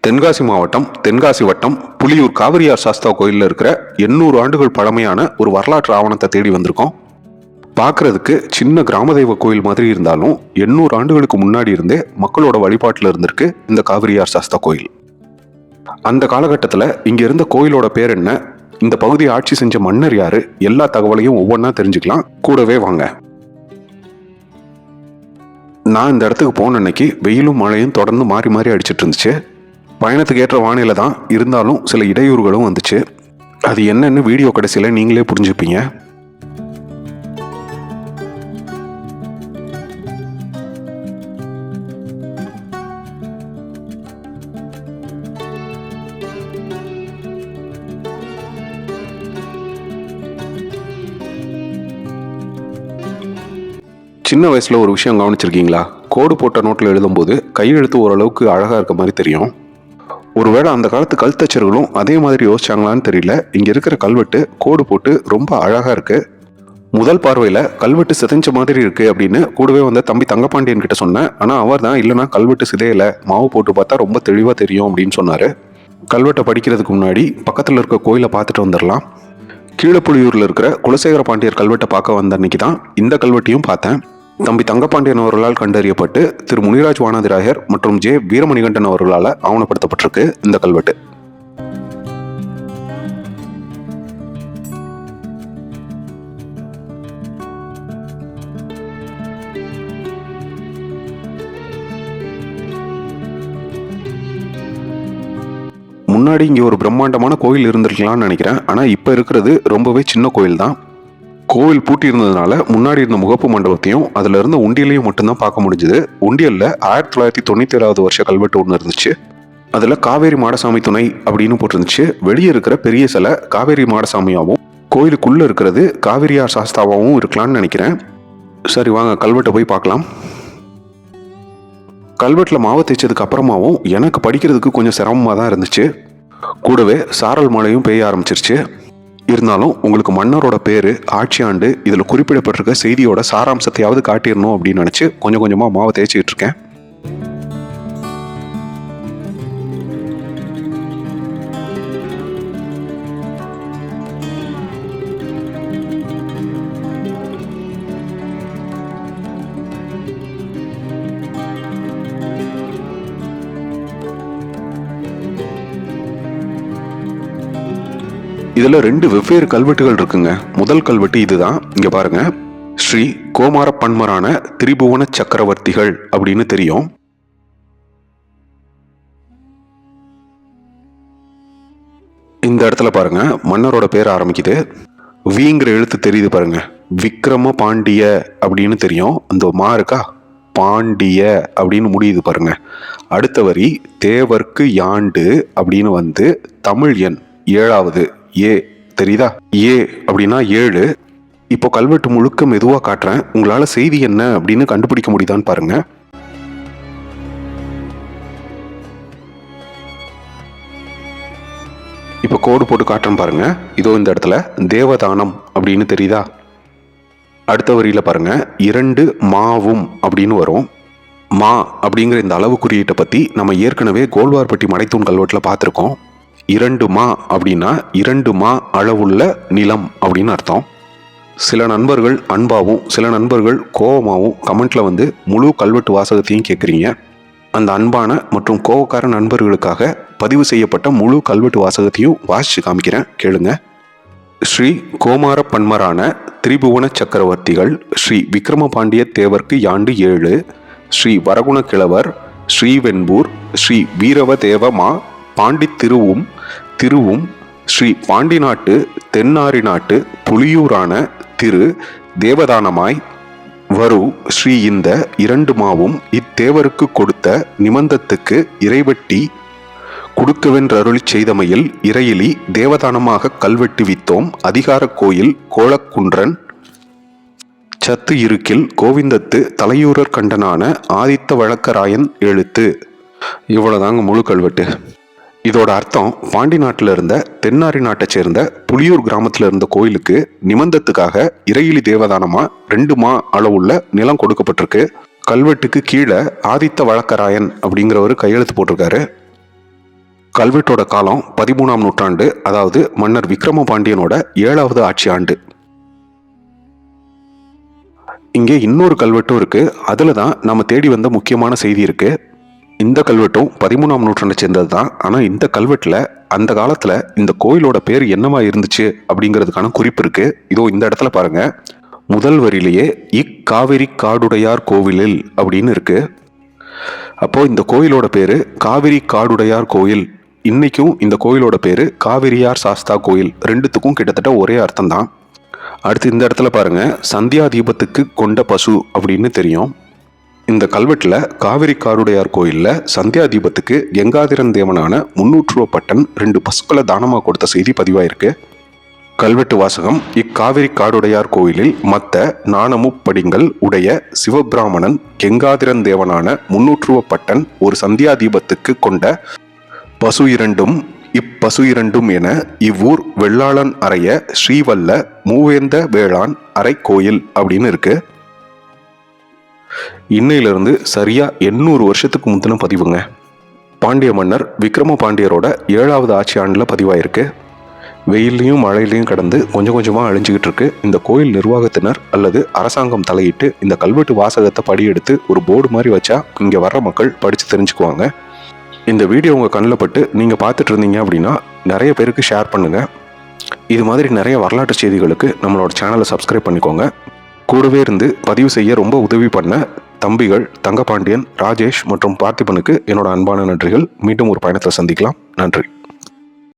தென்காசி மாவட்டம் தென்காசி வட்டம் புலியூர் காவிரியார் சாஸ்தா கோயிலில் இருக்கிற 800 ஆண்டுகள் பழமையான ஒரு வரலாற்று ஆவணத்தை தேடி வந்திருக்கோம். பார்க்கறதுக்கு சின்ன கிராம தெய்வ கோயில் மாதிரி இருந்தாலும் 800 ஆண்டுகளுக்கு முன்னாடி இருந்தே மக்களோட வழிபாட்டில் இருந்திருக்கு இந்த காவிரியார் சாஸ்தா கோயில். அந்த காலகட்டத்தில் இங்க இருந்த கோயிலோட பேர் என்ன, இந்த பகுதியை ஆட்சி செஞ்ச மன்னர் யாரு, எல்லா தகவலையும் ஒவ்வொன்றா தெரிஞ்சுக்கலாம். கூடவே வாங்க. நான் இந்த இடத்துக்கு போன அன்னைக்கு வெயிலும் மழையும் தொடர்ந்து மாறி மாறி அடிச்சிட்டு இருந்துச்சு. பயணத்துக்கு ஏற்ற வானிலை தான், இருந்தாலும் சில இடையூறுகளும் வந்துச்சு. அது என்னன்னு வீடியோ கடைசியில் நீங்களே புரிஞ்சுப்பீங்க. சின்ன வயசுல ஒரு விஷயம் கவனிச்சிருக்கீங்களா? கோடு போட்ட நோட்டில் எழுதும்போது கையெழுத்து ஓரளவுக்கு அழகா இருக்க மாதிரி தெரியும். ஒருவேளை அந்த காலத்து கல்தச்சர்களும் அதே மாதிரி யோசிச்சாங்களான்னு தெரியல. இங்க இருக்கிற கல்வெட்டு கோடு போட்டு ரொம்ப அழகா இருக்கு. முதல் பார்வையில கல்வெட்டு சிதைஞ்ச மாதிரி இருக்கு அப்படின்னு கூடவே வந்த தம்பி தங்கப்பாண்டியன் கிட்ட சொன்னேன். ஆனா அவர் தான் இல்லைன்னா கல்வெட்டு சிதையல, மாவு போட்டு பார்த்தா ரொம்ப தெளிவா தெரியும் அப்படின்னு சொன்னாரு. கல்வெட்டை படிக்கிறதுக்கு முன்னாடி பக்கத்துல இருக்க கோயிலை பார்த்துட்டு வந்துடலாம். கீழப்புலியூர்ல இருக்கிற குலசேகர பாண்டியர் கல்வெட்டை பார்க்க வந்த அன்னைக்கு தான் இந்த கல்வெட்டையும் பார்த்தேன். தம்பி தங்கப்பாண்டியன் அவர்களால் கண்டறியப்பட்டு திரு முனிராஜ் வானாதிராயர் மற்றும் ஜே வீரமணிகண்டன் அவர்களால் ஆவணப்படுத்தப்பட்டிருக்கு இந்த கல்வெட்டு. முன்னாடி இங்க ஒரு பிரம்மாண்டமான கோயில் இருந்திருக்கலாம்னு நினைக்கிறேன். ஆனா இப்ப இருக்கிறது ரொம்பவே சின்ன கோயில் தான். கோவில் பூட்டி இருந்ததுனால முன்னாடி இருந்த முகப்பு மண்டபத்தையும் அதுல இருந்த உண்டியலையும் மட்டும்தான் பார்க்க முடிஞ்சது. உண்டியல்ல 1997 வருஷ கல்வெட்டு ஒன்று இருந்துச்சு. அதுல காவேரி மாடசாமி துணை அப்படின்னு போட்டிருந்துச்சு. வெளியே இருக்கிற பெரிய சிலை காவேரி மாடசாமியாவும் கோயிலுக்குள்ள இருக்கிறது காவிரியார் சாஸ்தாவாவும் இருக்கலாம்னு நினைக்கிறேன். சரி வாங்க கல்வெட்டை போய் பார்க்கலாம். கல்வெட்டில் மாவை தேய்ச்சதுக்கு அப்புறமாவும் எனக்கு படிக்கிறதுக்கு கொஞ்சம் சிரமமாக தான் இருந்துச்சு. கூடவே சாரல் மழையும் பெய்ய ஆரம்பிச்சிருச்சு. இருந்தாலும் உங்களுக்கு மன்னரோட பேரு, ஆட்சி ஆண்டு, இதுல குறிப்பிடப்பட்டிருக்க செய்தியோட சாராம்சத்தையாவது காட்டிடணும் அப்படின்னு நினைச்சு கொஞ்சம் கொஞ்சமா மாவை தேய்ச்சிட்டு இருக்கேன். இதுல 2 வெவ்வேறு கல்வெட்டுகள் இருக்குங்க. முதல் கல்வெட்டு இதுதான், இங்க பாருங்க. ஸ்ரீ கோமார பன்மரான திரிபுவன சக்கரவர்த்திகள் அப்படின்னு தெரியும். இந்த இடத்துல பாருங்க மன்னரோட பேர் ஆரம்பிக்குது. விங்கிற எழுத்து தெரியுது பாருங்க. விக்ரம பாண்டிய அப்படின்னு தெரியும். அந்த மா இருக்கா, பாண்டிய அப்படின்னு முடியுது பாருங்க. அடுத்த வரி தேவர்க்கு யாண்டு அப்படின்னு வந்து தமிழ் எண் 7வது ஏ தெரியுதா, ஏ அப்படின்னா 7. இப்போ கல்வெட்டு முழுக்க மெதுவா காட்டுறேன். உங்களால செய்தி என்ன அப்படின்னு கண்டுபிடிக்க முடியுதான்னு பாருங்க. இப்போ கோடு போட்டு காட்டுறேன் பாருங்க. இதோ இந்த இடத்துல தேவதானம் அப்படின்னு தெரியுதா. அடுத்த வரியில பாருங்க 2 மாவும் அப்படின்னு வரும். மா அப்படிங்கிற இந்த அளவு குறியீட்டை பத்தி நம்ம ஏற்கனவே கோல்வார்பட்டி மடைத்தூண் கல்வெட்டுல பார்த்திருக்கோம். 2 மா அப்படின்னா 2 மா அளவுள்ள நிலம் அப்படின்னு அர்த்தம். சில நண்பர்கள் அன்பாவும் சில நண்பர்கள் கோவமாவும் கமெண்ட்ல வந்து முழு கல்வெட்டு வாசகத்தையும் கேட்குறீங்க. அந்த அன்பான மற்றும் கோவக்கார நண்பர்களுக்காக பதிவு செய்யப்பட்ட முழு கல்வெட்டு வாசகத்தையும் வாசிச்சு காமிக்கிறேன், கேளுங்க. ஸ்ரீ கோமார பன்மரான திரிபுவன சக்கரவர்த்திகள் ஸ்ரீ விக்ரம பாண்டிய தேவர்க்கு யாண்டு 7 ஸ்ரீ வரகுண கிழவர் ஸ்ரீவென்பூர் ஸ்ரீ வீரவ தேவமா பாண்டி திருவும் ஸ்ரீ பாண்டி நாட்டு தென்னாரி நாட்டு புலியூரான திரு தேவதானமாய் வரு ஸ்ரீ இந்த 2 மாவும் இத்தேவருக்கு கொடுத்த நிமந்தத்துக்கு இறைவெட்டி குடுக்கவென்றருளி செய்தமையில் இறையிலி தேவதானமாக கல்வெட்டி வித்தோம் அதிகார கோயில் கோலக்குன்றன் சத்து இருக்கில் கோவிந்தத்து தலையூரர் கண்டனான ஆதித்த வழக்கராயன் எழுத்து. இவ்வளவுதாங்க முழு கல்வெட்டு. இதோட அர்த்தம், பாண்டி நாட்டில் இருந்த தென்னாரி நாட்டை சேர்ந்த புலியூர் கிராமத்தில் இருந்த கோயிலுக்கு நிமந்தத்துக்காக இறையிலி தேவதானமா 2 மா அளவுள்ள நிலம் கொடுக்கப்பட்டிருக்கு. கல்வெட்டுக்கு கீழே ஆதித்த வழக்கராயன் அப்படிங்கிறவர் கையெழுத்து போட்டிருக்காரு. கல்வெட்டோட காலம் 13ஆம் நூற்றாண்டு, அதாவது மன்னர் விக்ரம பாண்டியனோட 7வது ஆட்சி ஆண்டு. இங்கே இன்னொரு கல்வெட்டும் இருக்கு. அதுல தான் நம்ம தேடி வந்த முக்கியமான செய்தி இருக்கு. இந்த கல்வெட்டும் 13ஆம் நூற்றாண்டை சேர்ந்தது தான். ஆனால் இந்த கல்வெட்டில் அந்த காலத்தில் இந்த கோயிலோட பேர் என்னவா இருந்துச்சு அப்படிங்கிறதுக்கான குறிப்பு இருக்கு. இதோ இந்த இடத்துல பாருங்க. முதல் வரியிலேயே இக்காவிரி காடுடையார் கோவிலில் அப்படின்னு இருக்கு. அப்போ இந்த கோயிலோட பேரு காவிரி காடுடையார் கோயில். இன்னைக்கும் இந்த கோயிலோட பேரு காவிரியார் சாஸ்தா கோயில். ரெண்டுத்துக்கும் கிட்டத்தட்ட ஒரே அர்த்தம் தான். அடுத்து இந்த இடத்துல பாருங்க, சந்தியா தீபத்துக்கு கொண்ட பசு அப்படின்னு தெரியும். இந்த கல்வெட்டில் காவிரி காடுடையார் கோயிலில் சந்தியா தீபத்துக்கு கங்காதிரன் தேவனான 300 பட்டன் 2 பசுக்களை தானமாக கொடுத்த செய்தி பதிவாயிருக்கு. கல்வெட்டு வாசகம்: இக்காவிரி காடுடையார் கோயிலில் மத்த நாணமுப்படிங்கள் உடைய சிவபிராமணன் கங்காதிரன் தேவனான 300 பட்டன் ஒரு சந்தியா தீபத்துக்கு கொண்ட பசு இரண்டும் இப்பசு இரண்டும் என இவ்வூர் வெள்ளாளன் அறைய ஸ்ரீவல்ல மூவேந்த வேளாண் அறை கோயில் அப்படின்னு இருக்கு. இன்னையிலிருந்து சரியா 800 வருஷத்துக்கு முந்தின பதிவுங்க. பாண்டிய மன்னர் விக்ரம பாண்டியரோட 7வது ஆட்சி ஆண்டில் பதிவாயிருக்கு. வெயிலையும் மழையிலையும் கடந்து கொஞ்சம் கொஞ்சமாக அழிஞ்சுக்கிட்டு இருக்கு. இந்த கோயில் நிர்வாகத்தினர் அல்லது அரசாங்கம் தலையிட்டு இந்த கல்வெட்டு வாசகத்தை படியெடுத்து ஒரு போர்டு மாதிரி வச்சா இங்கே வர்ற மக்கள் படித்து தெரிஞ்சுக்குவாங்க. இந்த வீடியோ உங்கள் கண்ணில் பட்டு நீங்கள் பார்த்துட்டு இருந்தீங்க அப்படின்னா நிறைய பேருக்கு ஷேர் பண்ணுங்கள். இது மாதிரி நிறைய வரலாற்று செய்திகளுக்கு நம்மளோட சேனலை சப்ஸ்கிரைப் பண்ணிக்கோங்க. கூடவே இருந்து பதிவு செய்ய ரொம்ப உதவி பண்ண தம்பிகள் தங்கபாண்டியன், ராஜேஷ் மற்றும் பார்த்திபனுக்கு என்னோட அன்பான நன்றிகள். மீண்டும் ஒரு பயணத்தில் சந்திக்கலாம். நன்றி.